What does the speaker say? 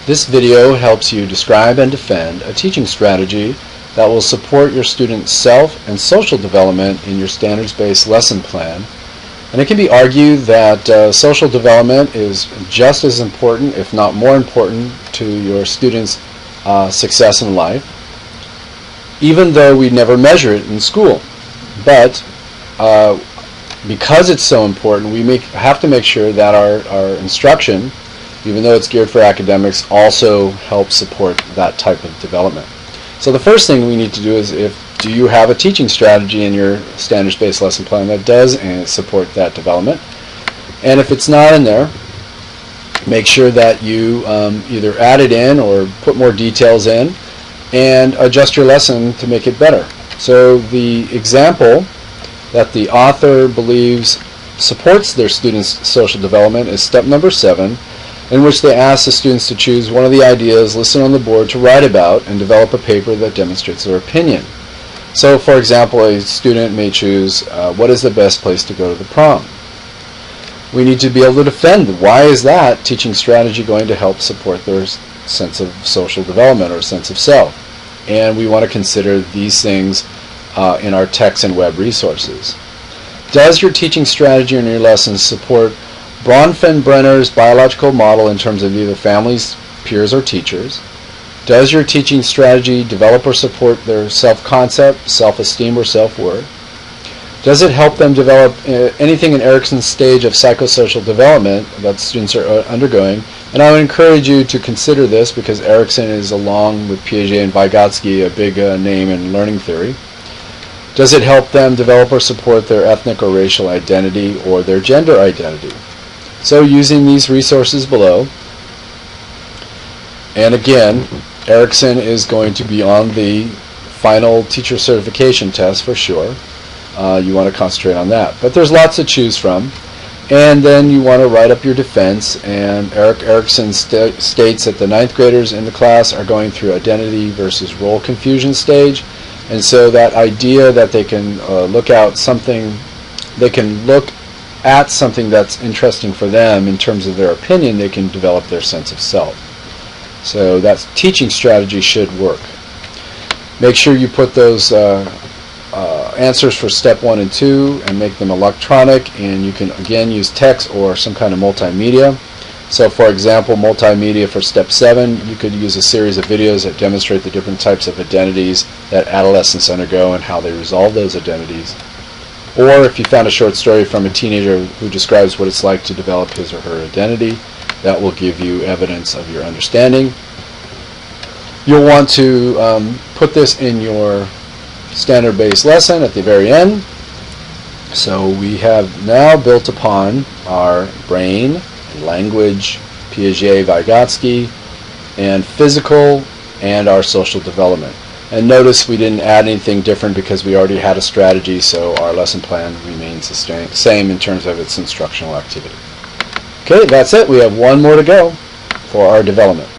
This video helps you describe and defend a teaching strategy that will support your students' self and social development in your standards-based lesson plan. And it can be argued that social development is just as important, if not more important, to your students' success in life, even though we never measure it in school. But because it's so important, we have to make sure that our instruction, even though it's geared for academics, also helps support that type of development. So the first thing we need to do is, do you have a teaching strategy in your standards-based lesson plan that does support that development? And if it's not in there, make sure that you either add it in or put more details in and adjust your lesson to make it better. So the example that the author believes supports their students' social development is step number 7, in which they ask the students to choose one of the ideas listed on the board to write about and develop a paper that demonstrates their opinion. So, for example, a student may choose what is the best place to go to the prom. We need to be able to defend why is that teaching strategy going to help support their sense of social development or sense of self. And we want to consider these things in our text and web resources. Does your teaching strategy in your lessons support Bronfenbrenner's biological model in terms of either families, peers, or teachers? Does your teaching strategy develop or support their self-concept, self-esteem, or self-worth? Does it help them develop anything in Erikson's stage of psychosocial development that students are undergoing? And I would encourage you to consider this because Erikson is, along with Piaget and Vygotsky, a big name in learning theory. Does it help them develop or support their ethnic or racial identity or their gender identity? So using these resources below, and again, Erikson is going to be on the final teacher certification test for sure. You want to concentrate on that. But there's lots to choose from. And then you want to write up your defense. And Erikson states that the 9th graders in the class are going through identity versus role confusion stage. And so that idea that they can look at something that's interesting for them in terms of their opinion, they can develop their sense of self. So that teaching strategy should work. Make sure you put those answers for step 1 and 2 and make them electronic, and you can again use text or some kind of multimedia. So for example, multimedia for step 7, you could use a series of videos that demonstrate the different types of identities that adolescents undergo and how they resolve those identities. Or if you found a short story from a teenager who describes what it's like to develop his or her identity, that will give you evidence of your understanding. You'll want to put this in your standard-based lesson at the very end. So we have now built upon our brain, language, Piaget, Vygotsky, and physical, and our social development. And notice we didn't add anything different because we already had a strategy, so our lesson plan remains the same in terms of its instructional activity. Okay, that's it. We have one more to go for our development.